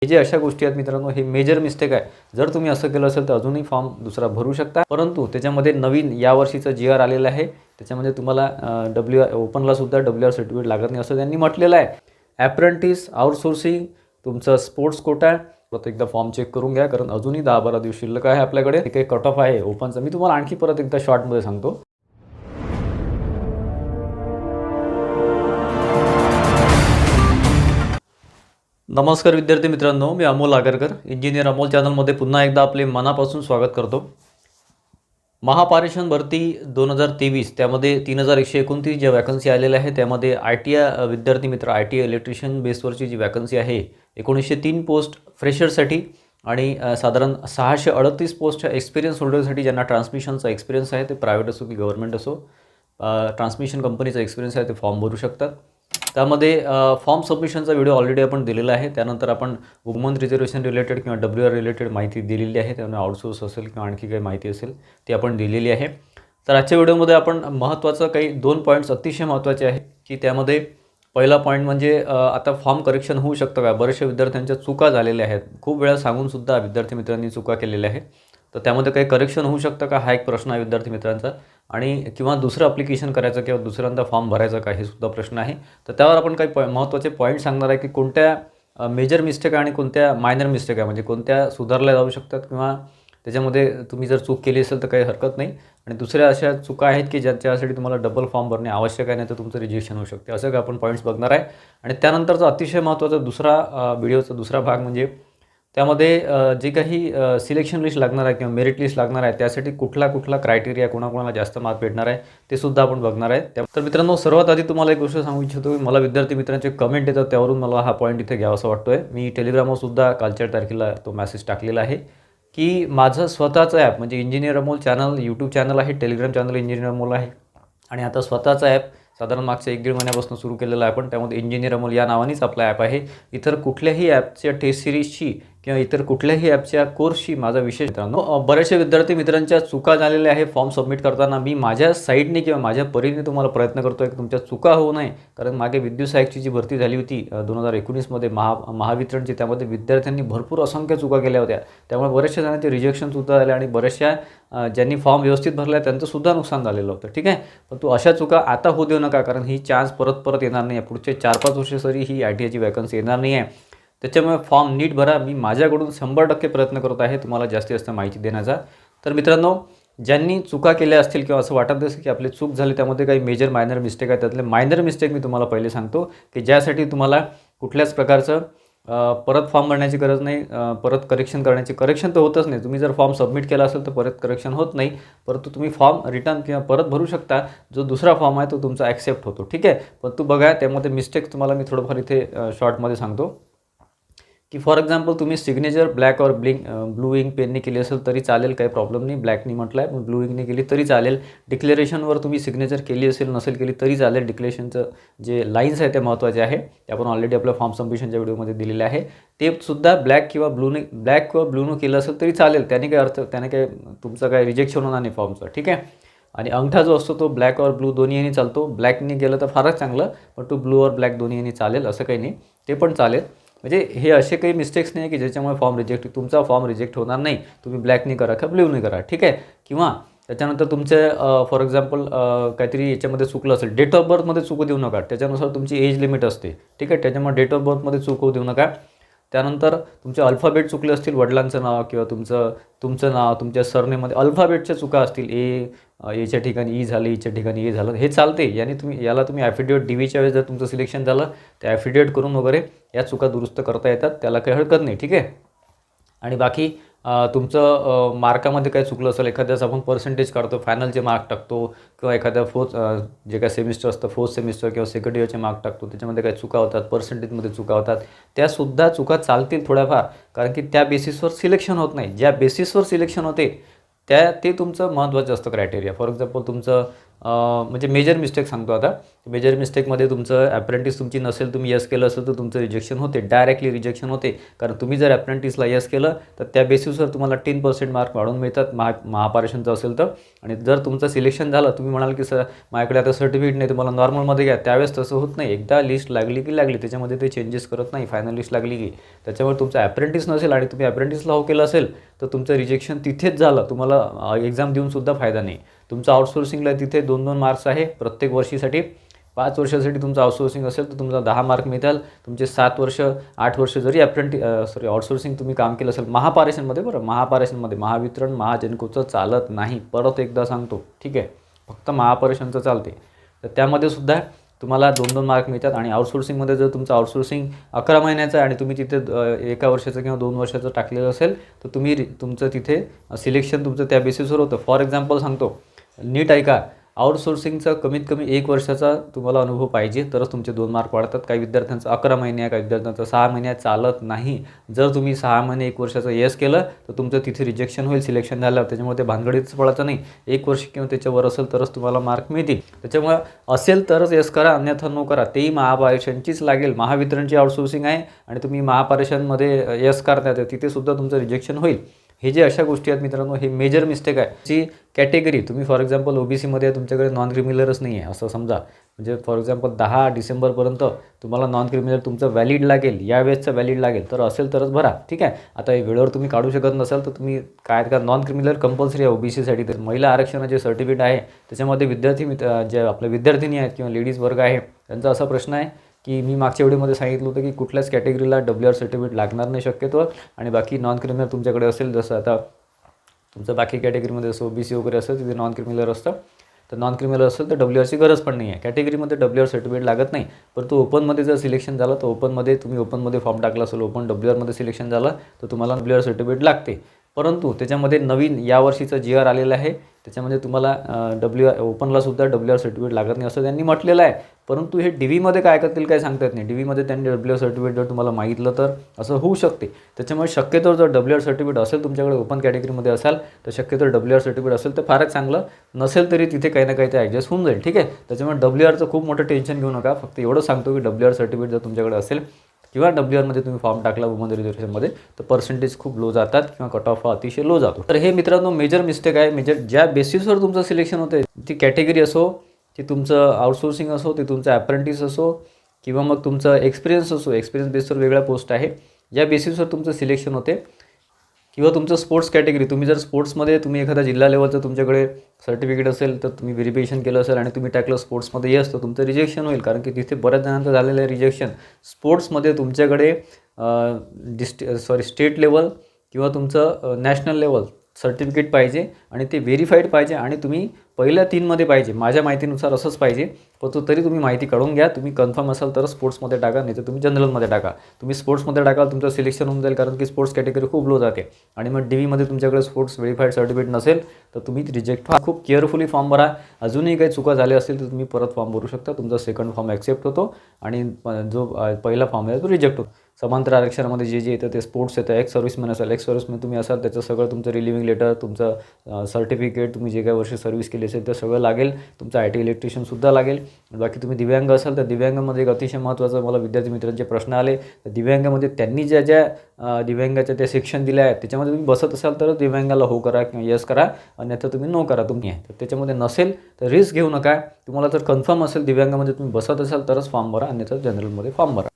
हे जे अशा गोष्टी आहेत मित्रांनो, हे मेजर मिस्टेक आहे. जर तुम्ही असं केलं असेल तर अजूनही फॉर्म दुसरा भरू शकता. परंतु त्याच्यामध्ये नवीन यावर्षीचं जी-आर आलेलं आहे. त्याच्यामध्ये तुम्हाला ओपनला सुद्धा WR सर्टिफिकेट लागत नाही असं त्यांनी म्हटलेलं आहे. ॲप्रेंटिस, आउटसोर्सिंग, तुमचं स्पोर्ट्स कोटा, परत एकदा फॉर्म चेक करून घ्या, कारण अजूनही 10-12 दिवस शिल्लक आहे आपल्याकडे. काही कट ऑफ आहे ओपनचा, मी तुम्हाला आणखी परत एकदा शॉर्टमध्ये सांगतो. नमस्कार विद्यार्थी मित्रांनो, मी अमोल आगरकर, इंजिनियर अमोल चॅनलमध्ये पुन्हा एकदा आपले मनापासून स्वागत करतो. महापारेषण भरती 2023 त्यामध्ये 3129 ज्या वॅकन्सी आलेल्या आहे त्यामध्ये ITI विद्यार्थी मित्र ITI इलेक्ट्रिशियन बेसवरची जी वॅकन्सी आहे 1903 पोस्ट फ्रेशरसाठी आणि साधारण 638 पोस्ट एक्सपिरियन्स होल्डरसाठी, ज्यांना ट्रान्समिशनचा एक्सपिरियन्स आहे, ते प्रायव्हेट असो की गव्हर्नमेंट असो, ट्रान्समिशन कंपनीचा एक्सपिरियन्स आहे ते फॉर्म भरू शकतात. त्यामध्ये फॉर्म सबमिशनचा व्हिडिओ ऑलरेडी आपण दिलेला आहे. त्यानंतर आपण वुमन रिझर्वेशन रिलेटेड किंवा WR रिलेटेड माहिती दिलेली आहे. त्यामुळे आउटसोर्स असेल किंवा आणखी काही माहिती असेल ती आपण दिलेली आहे. तर आजच्या व्हिडिओमध्ये आपण महत्त्वाचं काही 2 पॉईंट्स अतिशय महत्त्वाचे आहेत की त्यामध्ये पहिला पॉईंट म्हणजे आता फॉर्म करेक्शन होऊ शकतं का. बऱ्याचशा विद्यार्थ्यांच्या चुका झालेल्या आहेत, खूप वेळा सांगूनसुद्धा विद्यार्थी मित्रांनी चुका केलेल्या आहेत. तर त्यामध्ये काही करेक्शन होऊ शकतं का, हा एक प्रश्न आहे विद्यार्थी मित्रांचा. आणि किंवा दुसरं अप्लिकेशन करायचं किंवा दुसऱ्यांदा फॉर्म भरायचा का, हे सुद्धा प्रश्न आहे. तर त्यावर आपण काही महत्त्वाचे पॉईंट सांगणार आहे की कोणत्या मेजर मिस्टेक आणि कोणत्या मायनर मिस्टेक आहे, म्हणजे कोणत्या सुधारल्या जाऊ शकतात किंवा त्याच्यामध्ये तुम्ही जर चूक केली असेल तर काही हरकत नाही. आणि दुसऱ्या अशा चुका आहेत की ज्याच्यासाठी तुम्हाला डबल फॉर्म भरणे आवश्यक आहे, नाही तर तुमचं रिजेक्शन होऊ शकते. असं काय आपण पॉईंट्स बघणार आहे. आणि त्यानंतरचा अतिशय महत्त्वाचा व्हिडिओचा दुसरा भाग म्हणजे त्यामध्ये जे काही सिलेक्शन लिस्ट लागणार आहे किंवा मेरिट लिस्ट लागणार आहे त्यासाठी कुठला क्रायटेरिया, कोणाकोणाला जास्त मार्क भेटणार आहे ते सुद्धा आपण बघणार आहे. तर मित्रांनो, सर्वात आधी तुम्हाला एक गोष्ट सांगू इच्छितो की मला विद्यार्थी मित्रांचे कमेंट येतात, त्यावरून मला हा पॉईंट इथे घ्यावासा वाटतो आहे. मी टेलिग्रामवर सुद्धा कालच्या तारखेला तो मेसेज टाकलेला आहे की माझं स्वतःचं ॲप म्हणजे engineer Amol channel, YouTube channel आहे, टेलिग्राम चॅनल इंजिनियर अमोल आहे, आणि आता स्वतःचा ॲप साधारण मागच्या 1-1.5 महिन्यापासून सुरू केलेला आहे आपण. त्यामध्ये इंजिनियर अमोल या नावानेच आपला ॲप आहे. इतर कुठल्याही ॲपच्या टेस्ट सिरीजची किंवा इतर कुठल्याही ॲपच्या कोर्सची माझा विशेष मित्रांनो, बऱ्याचशा विद्यार्थी मित्रांच्या चुका झालेल्या आहे फॉर्म सबमिट करताना. मी माझ्या साईडने किंवा माझ्या परीने तुम्हाला प्रयत्न करतो आहे की तुमच्या चुका होऊ नये. कारण मागे विद्युत सहाय्यकची जी भरती झाली होती 2019मध्ये महावितरणची, त्यामध्ये विद्यार्थ्यांनी भरपूर असंख्य चुका केल्या होत्या. त्यामुळे बऱ्याचशा जणांचे रिजेक्शनसुद्धा झाले आणि बऱ्याचशा ज्यांनी फॉर्म व्यवस्थित भरला त्यांचंसुद्धा नुकसान झालेलं होतं. ठीक आहे, पण तू अशा चुका आता होऊ देऊ नका, कारण ही चान्स परत येणार नाही आहे. पुढचे 4-5 वर्ष तरी ही ITIची वॅकन्सी येणार नाही आहे. त्याच्यामुळे फॉर्म नीट भरा. मी माझ्याकडून 100% प्रयत्न करत आहे तुम्हाला जास्तीत जास्त माहिती देण्याचा. तर मित्रांनो, ज्यांनी चुका केल्या असतील किंवा असं वाटत असेल की आपली चूक झाली, त्यामध्ये काही मेजर मायनर मिस्टेक आहे, त्यातले मायनर मिस्टेक मी तुम्हाला पहिले सांगतो की ज्यासाठी तुम्हाला कुठल्याच प्रकारचं परत फॉर्म भरण्याची गरज नाही, परत करेक्शन तर होतच नाही. तुम्ही जर फॉर्म सबमिट केला असेल तर परत करेक्शन होत नाही, परंतु तुम्ही फॉर्म रिटर्न किंवा परत भरू शकता. जो दुसरा फॉर्म आहे तो तुमचा ॲक्सेप्ट होतो. ठीक आहे, पण तू बघा त्यामध्ये मिस्टेक तुम्हाला मी थोडंफार इथे शॉर्टमध्ये सांगतो की फॉर एक्झाम्पल तुम्ही सिग्नेचर ब्लॅक और ब्लू इंक पेनने केली असेल तरी चालेल, काही प्रॉब्लेम नाही. ब्लॅकनी म्हटलं आहे पण ब्लू इंकने केली तरी चालेल. डिक्लेरेशनवर तुम्ही सिग्नेचर केली असेल नसेल केली तरी चालेल. डिक्लेरेशनचं जे लाईन्स आहे ते महत्त्वाचे आहे, ते आपण ऑलरेडी आपल्या फॉर्म सबमिशनच्या व्हिडिओमध्ये दिलेले आहे. ते सुद्धा ब्लॅक किंवा ब्लूनं केलं असेल तरी चालेल. त्याने काही तुमचं काही रिजेक्शन होणार नाही फॉर्मचं. ठीक आहे, आणि अंगठा जो असतो तो ब्लॅक और ब्लू दोन्ही यांनी चालतो. ब्लॅकनी गेलं तर फारच चांगलं, पण तो ब्लू और ब्लॅक दोन्ही यांनी चालेल असं काही नाही, ते पण चालेल. म्हणजे हे असे काही मिस्टेक्स नाही की ज्याच्यामुळे तुमचा फॉर्म रिजेक्ट होणार नाही. तुम्ही ब्लॅकनी करा किंवा ब्ल्यूनी करा. ठीक आहे, किंवा त्याच्यानंतर तुमचे फॉर एक्झाम्पल काहीतरी याच्यामध्ये चुकलं असेल, डेट ऑफ बर्थमध्ये चुकू देऊ नका. त्याच्यानुसार तुमची एज लिमिट असते. ठीक आहे, त्याच्यामुळे डेट ऑफ बर्थमध्ये चुकू देऊ नका. त्यानंतर तुमचे अल्फाबेट चुकले असतील, वडिलांचं नाव किंवा तुमचं नाव, तुमच्या सरनेमध्ये अल्फाबेटच्या चुका असतील, एच्या ठिकाणी ई झालं, ईच्या ठिकाणी ए झालं, हे चालते. याला तुम्ही ॲफिडेविट DVच्या वेळेस जर तुमचं सिलेक्शन झालं तर ॲफिडेविट करून वगैरे या चुका दुरुस्त करता येतात, त्याला काही हरकत नाही. ठीक आहे, आणि बाकी तुमचं मार्कामध्ये काय चुकलं असेल, एखाद्याच आपण पर्सेंटेज काढतो, फायनलचे मार्क टाकतो किंवा एखाद्या जे काय सेमिस्टर असतं, फोर्थ सेमिस्टर किंवा सेकंड इयरचे मार्क टाकतो, त्याच्यामध्ये काही चुका होतात, पर्सेंटेजमध्ये चुका होतात, त्यासुद्धा चुका चालतील थोड्याफार, कारण की त्या बेसिसवर सिलेक्शन होत नाही. ज्या बेसिसवर सिलेक्शन होते ते तुमचं महत्त्वाचं असतं क्रायटेरिया. फॉर एक्झाम्पल तुमचं म्हणजे मेजर मिस्टेक सांगतो आता. मेजर मिस्टेकमध्ये तुमचं ॲप्रेंटिस तुमची नसेल, तुम्ही यस केलं असेल तर तुमचं रिजेक्शन होते, डायरेक्टली रिजेक्शन होते. कारण तुम्ही जर ॲप्रेंटिसला यस केलं तर त्या बेसिसवर तुम्हाला 10% मार्क वाढवून मिळतात महापारेषणचं असेल तर. आणि जर तुमचं सिलेक्शन झालं, तुम्ही म्हणाल की सर माझ्याकडे आता सर्टिफिकेट नाही, तुम्हाला नॉर्मलमध्ये घ्या, त्यावेळेस तसं होत नाही. एकदा लिस्ट लागली की लागली, त्याच्यामध्ये ते चेंजेस करत नाही. फायनल लिस्ट लागली की त्याच्यामुळे तुमचं ॲप्रेंटिस नसेल आणि तुम्ही ॲप्रेंटिसला हो केलं असेल तर तुमचं रिजेक्शन तिथेच झालं, तुम्हाला एक्झाम देऊनसुद्धा फायदा नाही. तुमचं आउटसोर्सिंगला तिथे 2-2 मार्क्स आहे प्रत्येक वर्षीसाठी. 5 वर्षासाठी तुमचं आउटसोर्सिंग असेल तर तुम्हाला 10 मार्क मिळतील. तुमचे 7 वर्ष 8 वर्ष जरी आउटसोर्सिंग तुम्ही काम केलं असेल महापारेषणमध्ये, बरं महापारेषणमध्ये महावितरण महाजनकोचं चालत नाही, परत एकदा सांगतो, ठीक आहे. फक्त महापारेषणचं चालते. तर त्यामध्ये सुद्धा तुम्हाला 2-2 मार्क मिळतात. आणि आउटसोर्सिंगमध्ये जर तुमचं आउटसोर्सिंग 11 महिन्याचं आहे आणि तुम्ही तिथे 1 वर्षाचं किंवा 2 वर्षाचं टाकलेलं असेल तर तुमचं तिथे सिलेक्शन तुमचं त्या बेसिसवर होतं. फॉर एक्झाम्पल सांगतो, नीट ऐका, आउटसोर्सिंगचा कमीत कमी 1 वर्षाचा तुम्हाला अनुभव पाहिजे तरच तुमचे 2 मार्क वाढतात. काही विद्यार्थ्यांचं 11 महिने आहे, काही विद्यार्थ्यांचं 6 महिन्यात चालत नाही. जर तुम्ही 6 महिने 1 वर्षाचं यस केलं तर तुमचं तिथे रिजेक्शन होईल सिलेक्शन झाल्यावर. त्याच्यामुळे ते भानगडीच पडायचं नाही. 1 वर्ष किंवा त्याच्यावर असेल तरच तुम्हाला मार्क मिळतील. त्याच्यामुळे असेल तरच यस करा, अन्यथा नो करा. तेही महापारेषणचीच लागेल. महावितरणची आउटसोर्सिंग आहे आणि तुम्ही महापारेषणमध्ये यस करता तर तिथेसुद्धा तुमचं रिजेक्शन होईल. हे जे अशा गोष्टी आहेत मित्रांनो, हे मेजर मिस्टेक आहे. जी कॅटेगरी तुम्ही फॉर एक्झाम्पल OBCमध्ये तुमच्याकडे नॉन क्रिमिनलच नाही आहे असं समजा, म्हणजे फॉर एक्झाम्पल 10 डिसेंबरपर्यंत तुम्हाला नॉन क्रिमिनल तुमचं व्हॅलिड लागेल, यावेळेसचं व्हॅलिड लागेल, तर असेल तरच भरा, ठीक आहे. आता वेळेवर तुम्ही काढू शकत नसाल तर तुम्ही काय का नॉन क्रिमिनल कंपल्सरी आहे OBCसाठी. तर महिला आरक्षणाचे सर्टिफिकेट आहे त्याच्यामध्ये जे आपले विद्यार्थिनी आहेत किंवा लेडीज वर्ग आहे त्यांचा असा प्रश्न आहे की मी मागच्या व्हिडिओमध्ये सांगितलं होतं की कुठल्याच कॅटेगरीला WR सर्टिफिकेट लागणार नाही शक्यतो. आणि बाकी नॉन क्रिमिनल तुमच्याकडे असेल, जसं आता तुमचं बाकी कॅटेगरीमध्ये जसं OBC वगैरे असेल तिथे नॉन क्रिमिनल असतं, तर नॉन क्रिमिनल असेल तर WRची गरज पण नाही आहे. कॅटेगरीमध्ये WR सर्टिफिकेट लागत नाही. परंतु ओपनमध्ये जर सिलेक्शन झालं तर ओपनमध्ये फॉर्म टाकला असेल, ओपन WRमध्ये सिलेक्शन झालं तर तुम्हाला WR सर्टिफिकेट लागते. परंतु त्याच्यामध्ये नवीन यावर्षीचं GR आलेलं आहे, त्याच्यामध्ये तुम्हाला ओपनला सुद्धा WR सर्टिफिकेट लागत नाही असं त्यांनी म्हटलेलं आहे. परंतु हे DVमध्ये काय करतील काय सांगता येत नाही. DVमध्ये त्यांनी WR सर्टिफिकेट जर तुम्हाला मागितलं तर असं होऊ शकते. त्याच्यामुळे शक्यतो जर WR सर्टिफिकेट असेल तुमच्याकडे, ओपन कॅटेगरीमध्ये असाल तर शक्यतो WR सर्टिफिकेट असेल तर फारच चांगलं, नसेल तरी तिथे काही ना काही ते ॲडजस्ट होऊन जाईल, ठीक आहे. त्याच्यामुळे WRचं खूप मोठं टेन्शन घेऊ नका. फक्त एवढं सांगतो की WR सर्टिफिकेट जर तुमच्याकडे असेल किंवा WRमध्ये तुम्ही फॉर्म टाकला वुमन रिझर्वेशनमध्ये तर पर्सेंटेज खूप लो जातात किंवा कट ऑफ अतिशय लो जातो. तर हे मित्रांनो मेजर मिस्टेक आहे. ज्या बेसिसवर तुमचं सिलेक्शन होतं, ती कॅटेगरी असो, ती तुमचं आउटसोर्सिंग असो, ते तुमचं ॲप्रेंटिस असो किंवा मग तुमचं एक्सपिरियन्स असो, एक्सपिरियन्स बेसवर वेगळ्या पोस्ट आहे, ज्या बेसिसवर तुमचं सिलेक्शन होते. किंवा तुमचं स्पोर्ट्स कॅटेगरी, तुम्ही जर स्पोर्ट्समध्ये तुम्ही एखादा जिल्हा लेवलचं तुमच्याकडे सर्टिफिकेट असेल तर तुम्ही व्हेरिफिकेशन केलं असेल आणि तुम्ही टाकलं स्पोर्ट्समध्ये यस तर तुमचं रिजेक्शन होईल. कारण की तिथे बऱ्याच जणांचं झालेलं आहे रिजेक्शन. स्पोर्ट्समध्ये तुमच्याकडे स्टेट लेवल किंवा तुमचं नॅशनल लेवल सर्टिफिकेट पाहिजे आणि ते व्हेरीफाईड पाहिजे आणि तुम्ही पहिल्या 3मध्ये पाहिजे. माझ्या माहितीनुसार असंच पाहिजे. पण तरी तुम्ही माहिती काढून घ्या. तुम्ही कन्फर्म असाल तर स्पोर्ट्समध्ये टाका, नाही तर तुम्ही जनरलमध्ये टाका. तुम्ही स्पोर्ट्समध्ये टाकाल तुमचं सिलेक्शन होऊन जाईल, कारण की स्पोर्ट्स कॅटेगरी खूप लो जाते. आणि मग DVमध्ये तुमच्याकडे स्पोर्ट्स व्हेरीफाईड सर्टिफिकेट नसेल तर तुम्ही रिजेक्ट व्हा. खूप केअरफुली फॉर्म भरा. अजूनही काही चुका झाल्या असतील तर तुम्ही परत फॉर्म भरू शकता. तुमचा सेकंड फॉर्म ॲक्सेप्ट होतो आणि जो पहिला फॉर्म आहे तो रिजेक्ट होतो. समांतर आरक्षणामध्ये जे येतं ते स्पोर्ट्स येतं. एक्स सर्व्हिसमॅन असाल, एक्स सर्व्हिसमॅन तुम्ही असाल त्याचं सगळं तुमचं रिलिव्हिंग लेटर, तुमचं सर्टिफिकेट, तुम्ही जे काही वर्ष सर्व्हिस केली असेल ते सगळं लागेल. तुमचं IT इलेक्ट्रिशियनसुद्धा लागेल. बाकी तुम्ही दिव्यांग असाल तर दिव्यांगामध्ये एक अतिशय महत्त्वाचं मला विद्यार्थी मित्रांचे प्रश्न आले. तर दिव्यांगामध्ये त्यांनी ज्या दिव्यांगाच्या त्या सेक्शन दिल्या आहेत त्याच्यामध्ये तुम्ही बसत असाल तरच दिव्यांगाला हो करा किंवा यस करा, अन्यथा तुम्ही नो करा. तुम्ही तर त्याच्यामध्ये नसेल तर रिस्क घेऊ नका. तुम्हाला जर कन्फर्म असेल दिव्यांगामध्ये तुम्ही बसत असाल तरच फॉर्म भरा, अन्यथा जनरलमध्ये फॉर्म भरा.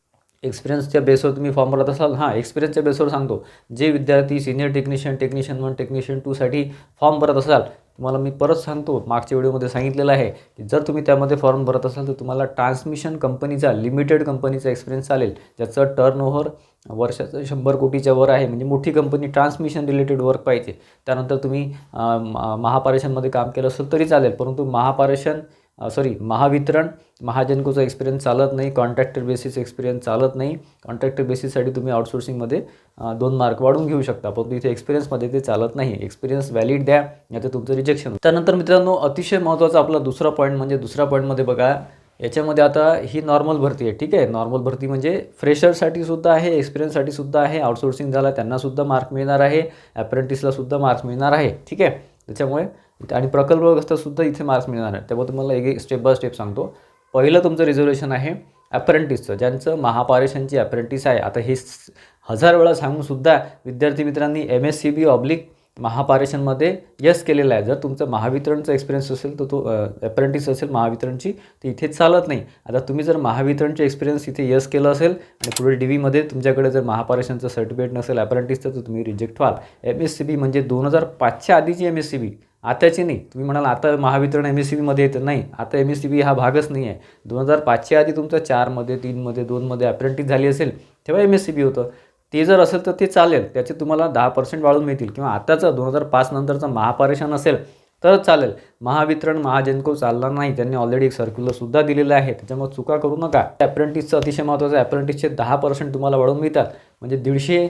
एक्सपिरियन्सच्या बेसवर तुम्ही फॉर्म भरत असाल, एक्सपिरियन्सच्या बेसवर सांगतो, जे विद्यार्थी सिनियर टेक्निशियन 1 टेक्निशियन 2साठी फॉर्म भरत असाल, तुम्हाला मी परत सांगतो, मागच्या व्हिडिओमध्ये सांगितलेलं आहे की जर तुम्ही त्यामध्ये फॉर्म भरत असाल तर तुम्हाला ट्रान्समिशन कंपनीचा, लिमिटेड कंपनीचा एक्सपिरियन्स चालेल, ज्याचं टर्नओव्हर वर्षाचं 100 कोटीच्या वर आहे, म्हणजे मोठी कंपनी, ट्रान्समिशन रिलेटेड वर्क पाहिजे. त्यानंतर तुम्ही महापारेषणमध्ये काम केलं असेल तरी चालेल, परंतु महावितरण महाजनकोचा एक्सपिरियन्स चालत नाही. कॉन्ट्रॅक्टर बेसिस एक्सपिरियन्स चालत नाही. कॉन्ट्रॅक्टर बेसिससाठी तुम्ही आउटसोर्सिंगमध्ये 2 मार्क वाढवून घेऊ शकता, परंतु इथे एक्सपिरियन्समध्ये ते चालत नाही. एक्सपिरियन्स व्हॅलिड द्या, नाही तर तुमचं रिजेक्शन. त्यानंतर मित्रांनो अतिशय महत्त्वाचा आपला दुसरा पॉईंटमध्ये बघा, याच्यामध्ये आता ही नॉर्मल भरती आहे, ठीक आहे. नॉर्मल भरती म्हणजे फ्रेशरसाठी सुद्धा आहे, एक्सपिरियन्ससाठी सुद्धा आहे. आउटसोर्सिंग झाला त्यांनासुद्धा मार्क मिळणार आहे, ॲप्रेंटिसला सुद्धा मार्क मिळणार आहे, ठीक आहे. त्याच्यामुळे आणि प्रकल्पग्रस्तसुद्धा इथे मार्क्स मिळणार आहे. त्यामुळे तुम्हाला एक स्टेप बाय स्टेप सांगतो. पहिलं तुमचं रिझर्वेशन आहे अप्रेंटिसचं, ज्यांचं महापारेषणची अप्रेंटिस आहे. आता हे 1000 वेळा सांगूनसुद्धा विद्यार्थी मित्रांनी MSCB ऑब्लिक महापारेषणमध्ये यस केलेलं आहे. जर तुमचं महावितरणचा एक्सपिरियन्स असेल तर तो अप्रेंटिस असेल महावितरणची, तर इथे चालत नाही. आता तुम्ही जर महावितरणचे एक्सपिरियन्स इथे यस केलं असेल आणि पुढे DVमध्ये तुमच्याकडे जर महापारेषणचं सर्टिफिकेट नसेल अप्रेंटिसचं, तर तुम्ही रिजेक्ट व्हाल. MSCB म्हणजे 2005च्या आधीची MSCB, आताची नाही. तुम्ही म्हणाल आता महावितरण MSCBमध्ये येतं, नाही, आता MSCB हा भागच नाही आहे. 2005च्या आधी तुमचं 4मध्ये 3मध्ये 2मध्ये अप्रेंटिस झाली असेल तेव्हा MSCB होतं. ते जर असेल तर ते चालेल, त्याचे तुम्हाला 10% वाढून मिळतील. किंवा आताचं 2005 नंतरचं महापारेषण असेल तरच चालेल. महावितरण महाजेनको चालणार नाही. त्यांनी ऑलरेडी एक सर्क्युलरसुद्धा दिलेलं आहे, त्याच्यामुळे चुका करू नका. अप्रेंटिसचं अतिशय महत्त्वाचं आहे. अप्रेंटिसचे 10% तुम्हाला वाढून मिळतात. म्हणजे 150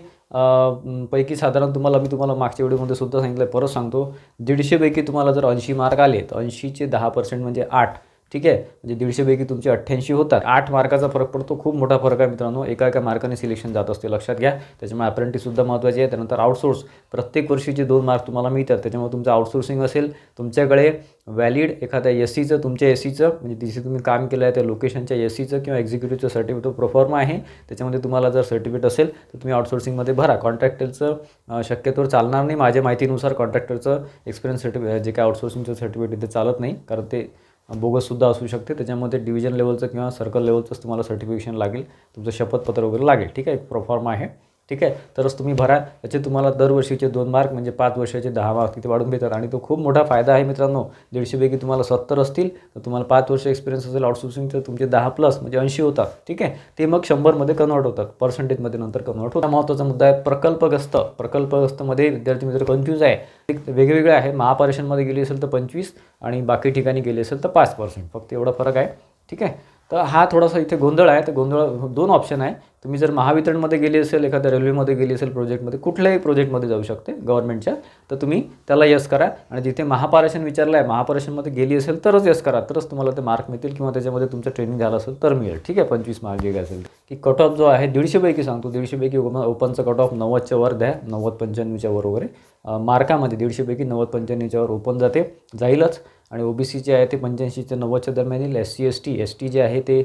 पैकी साधारण मी तुम्हाला मागच्या व्हिडिओमध्ये सुद्धा सांगितलं, परत सांगतो, 150 पैकी तुम्हाला जर 80 मार्क आले तर 80चे 10% म्हणजे 8. ठीक आहे, म्हणजे 150 पैकी तुमचे 88 होतात. 8 मार्काचा फरक पडतो. खूप मोठा फरक आहे मित्रांनो. एका मार्काने सिलेक्शन जात असते, लक्षात घ्या. त्याच्यामुळे अप्रेंटिससुद्धा महत्त्वाची आहे. त्यानंतर आउटसोर्स, प्रत्येक वर्षीचे 2 मार्क तुम्हाला मिळतात. त्याच्यामुळे तुमचं आउटसोर्सिंग असेल, तुमच्याकडे व्हॅलिड एखाद्या SCचं, तुमच्या SCचं म्हणजे जिथे तुम्ही काम केलं आहे त्या लोकेशनच्या SCचं किंवा एक्झिक्युटिव्हचं सर्टिफिकेट प्रोफॉर्मा आहे, त्याच्यामध्ये तुम्हाला जर सर्टिफिकेट असेल तर तुम्ही आउटसोर्सिंगमध्ये भरा. कॉन्ट्रॅक्टरचं शक्यतोवर चालणार नाही. माझ्या माहितीनुसार कॉन्ट्रॅक्टरचं एक्सपिरियन्स सर्टिफिकेट जे काय आउटसोर्सिंगचं सर्टिफिकेट ते चालत नाही, कारण ते बोगससुद्धा असू शकते. त्याच्यामध्ये डिव्हिजन लेवलचं किंवा सर्कल लेवलचंच तुम्हाला सर्टिफिकेशन लागेल, तुमचं शपथपत्र वगैरे लागेल. ठीक आहे, एक प्रोफॉर्मा आहे. ठीक आहे, तरच तुम्ही भरा. त्याचे तुम्हाला दरवर्षीचे 2 मार्क म्हणजे 5 वर्षाचे 10 मार्क तिथे वाढून देतात. आणि तो खूप मोठा फायदा आहे मित्रांनो. 150 पैकी तुम्हाला 70 असतील तर तुम्हाला 5 वर्ष एक्सपिरियन्स असेल आउटसोर्सिंग तर तुमचे 10+ म्हणजे 80 होतात. ठीक आहे, ते मग 100मध्ये कन्वर्ट होतात, पर्सेंटेजमध्ये नंतर कन्वर्ट होतात. महत्त्वाचा मुद्दा आहे प्रकल्पग्रस्तमध्ये विद्यार्थी मित्र कन्फ्यूज आहे. वेगवेगळे आहे. महापारेषणमध्ये गेली असेल तर 25 आणि बाकी ठिकाणी गेली असेल तर 5%, फक्त एवढा फरक आहे. ठीक आहे, तर हा थोडासा इथे गोंधळ आहे. तर गोंधळ 2 ऑप्शन आहे. तुम्ही जर महावितरणमध्ये गेली असेल, एखाद्या रेल्वेमध्ये गेली असेल, प्रोजेक्टमध्ये, कुठल्याही प्रोजेक्टमध्ये जाऊ शकते गव्हर्नमेंटच्या, तर तुम्ही त्याला यस करा. आणि जिथे महापारेषण विचारलं आहे, महापारेषणमध्ये गेली असेल तरच यस करा, तरच तुम्हाला ते मार्क मिळतील. किंवा त्याच्यामध्ये तुमचं ट्रेनिंग झालं असेल तर मिळेल. ठीक आहे, 25 मार्क गेले असेल की कट ऑफ जो आहे 150 पैकी सांगतो, 150 पैकी ओपनचा कट ऑफ 90च्या वर द्या, 90-95च्या वर वगैरे मार्कामध्ये 150 पैकी 90-95च्या वर ओपन जाईलच. आणि OBC जे आहे ते 85 ते 90च्या दरम्यान येईल. SC जे आहे ते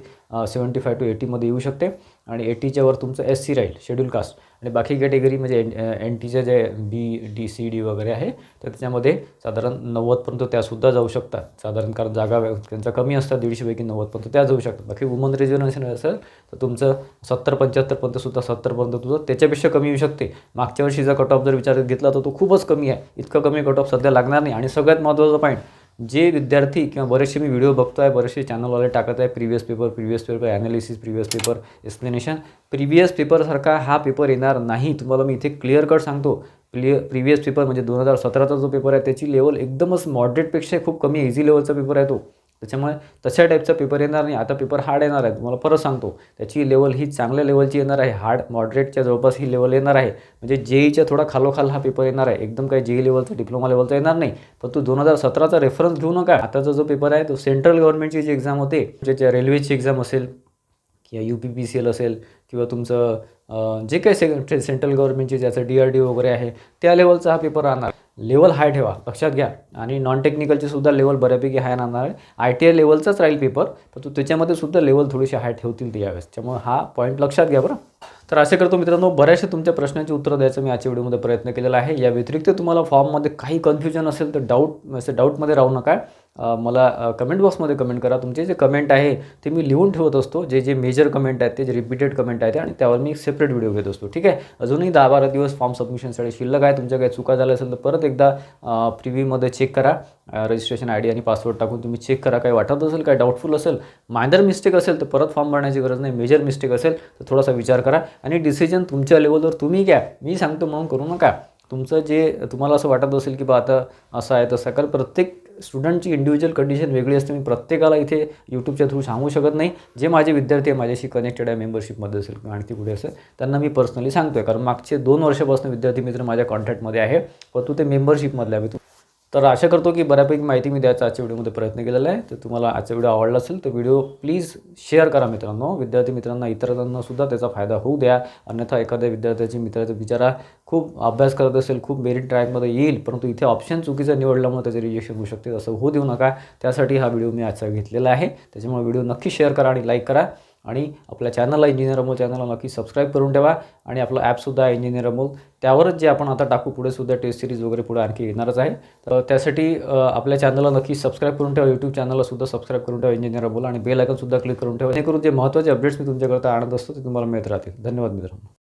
75 to 80मध्ये येऊ शकते. आणि 80च्या वर तुमचं SC राहील, शेड्यूल कास्ट. आणि बाकी कॅटेगरी म्हणजे NTच्या जे B, D, C, D वगैरे आहे, तर त्याच्यामध्ये साधारण 90पर्यंत त्यासुद्धा जाऊ शकतात साधारण, कारण जागा त्यांचा कमी असतात. 150 पैकी 90पर्यंत त्या जाऊ शकतात. बाकी वुमन रिझर्वेशन असेल तर तुमचं 70-75पर्यंत सुद्धा, 70पर्यंत तुझं त्याच्यापेक्षा कमी येऊ शकते. मागच्या वर्षीचा कट ऑफ जर विचारात घेतला तर तो खूपच कमी आहे. इतकं कमी कट ऑफ सध्या लागणार नाही. आणि सगळ्यात महत्त्वाचा पॉईंट, जे विद्यार्थी किंवा बरेचसे मी व्हिडिओ बघतो आहे, बरेचसे चॅनलवाले टाकत आहे previous paper analysis, previous paper explanation, previous पेपरसारखा हा पेपर येणार नाही. तुम्हाला मी इथे क्लिअर कट सांगतो. प्रिव्हियस पेपर म्हणजे 2017चा जो पेपर आहे त्याची लेवल एकदमच मॉडरेटपेक्षा खूप कमी इझी लेवलचा पेपर आहे तो. त्याच्यामुळे तशा टाईपचा पेपर येणार नाही. आता पेपर हार्ड येणार आहे, तुम्हाला परत सांगतो. त्याची लेवल ही चांगल्या लेवलची येणार आहे. हार्ड मॉडरेटच्या जवळपास ही लेवल येणार आहे. म्हणजे JEEच्या थोडा खालोखाल हा पेपर येणार आहे. एकदम काही JEE लेवलचा, डिप्लोमा लेवलचा येणार नाही. पण तू 2017चा रेफरन्स घेऊ नका. आताचा जो पेपर आहे तो सेंट्रल गव्हर्नमेंटची जी एक्झाम होते, ज्याच्या रेल्वेची एक्झाम असेल किंवा UPPCL असेल किंवा तुमचं जे काही सेंट्रल गव्हर्नमेंटचे ज्याचं DRDO वगैरे आहे त्या लेवलचा हा पेपर राहणार. लेवल हाय ठेवा, लक्षात घ्या. आणि नॉन टेक्निकलचे सुद्धा लेवल बऱ्यापैकी हाय राहणार आहे. ITI लेवलचाच राहील पेपर, पण तो त्याच्यामध्ये सुद्धा लेवल थोडीशी हाय ठेवतील ते यावेळेस. त्यामुळे हा पॉईंट लक्षात घ्या बरं. तर असे करतो मित्रांनो, बऱ्याचशा तुमच्या प्रश्नांची उत्तरं द्यायचं मी आजच्या व्हिडिओमध्ये प्रयत्न केलेला आहे. या व्यतिरिक्त तुम्हाला फॉर्ममध्ये काही कन्फ्युजन असेल तर डाऊटमध्ये राहू नका. मला कमेंट बॉक्समध्ये कमेंट करा. तुमचे जे कमेंट आहे ते मी लिहून ठेवत असतो. जे मेजर कमेंट आहेत, ते जे रिपीटेड कमेंट आहेत, आणि त्यावर मी एक सेपरेट व्हिडिओ घेत असतो. ठीक आहे, अजूनही 10-12 दिवस फॉर्म सबमिशनसाठी शिल्लक आहे. तुमच्या काही चुका झाल्या असेल तर परत एकदा प्रिव्ह्यूमध्ये चेक करा. रजिस्ट्रेशन ID आणि पासवर्ड टाकून तुम्ही चेक करा. काही वाटत असेल, काही डाऊटफुल असेल, मायनर मिस्टेक असेल तर परत फॉर्म भरण्याची गरज नाही. मेजर मिस्टेक असेल तर थोडासा विचार करा. आणि डिसिजन तुमच्या लेवलवर तुम्ही घ्या. मी सांगतो म्हणून करू नका. तुमचं जे तुम्हाला असं वाटत असेल की बा आता असं आहे तसं, कारण प्रत्येक स्टुडंटची इंडिव्हिज्युअल कंडिशन वेगळी असते. मी प्रत्येकाला इथे यूट्यूबच्या थ्रू सांगू शकत नाही. जे माझे विद्यार्थी आहे, माझ्याशी कनेक्टेड आहे, मेंबरशिपमध्ये असेल किंवा आणखी कुठे असेल, त्यांना मी पर्सनली सांगतो आहे. कारण मागचे 2 वर्षापासून विद्यार्थी मित्र माझ्या कॉन्टॅक्टमध्ये आहे, पण तू ते मेंबरशिपमधले आहे. तर आशा करतो की बऱ्यापैकी माहिती मी द्यायचा आजच्या व्हिडिओमध्ये प्रयत्न केलेला आहे. तर तुम्हाला आजचा व्हिडिओ आवडला असेल तर व्हिडिओ प्लीज शेअर करा मित्रांनो. विद्यार्थी मित्रांना, इतरांना सुद्धा त्याचा फायदा होऊ द्या. अन्यथा एखाद्या विद्यार्थ्याची मित्राचा बिचारा खूप अभ्यास करत असेल, खूप मेरिट ट्रॅकमध्ये येईल, परंतु इथे ऑप्शन चुकीचा निवडल्यामुळे त्याचे रिजेक्शन होऊ शकते. असं होऊ देऊ नका. त्यासाठी हा व्हिडिओ मी आजचा घेतलेला आहे. त्याच्यामुळे व्हिडिओ नक्की शेअर करा आणि लाईक करा. आणि आपल्या चॅनलला, इंजिनियर अमोल चॅनलला नक्की सबस्क्राईब करून ठेवा. आणि आपलं ॲपसुद्धा आहे इंजिनियर अमोल, त्यावरच जे आपण आता टाकू पुढे सुद्धा टेस्ट सिरीज वगैरे पुढे आणखी येणारच आहे. तर त्यासाठी आपल्या चॅनलला नक्की सबस्क्राईब करून ठेवा. यूट्यूब चॅनलला सुद्धा सबस्क्राईब करून ठेवा इंजिनियर अमोल, आणि बेल आयकॉनसुद्धा क्लिक करून ठेवा, जेणेकरून जे महत्त्वाचे अपडेट्स मी तुमच्याकरता आणत असतो ते तुम्हाला मिळत राहतील. धन्यवाद मित्रांनो.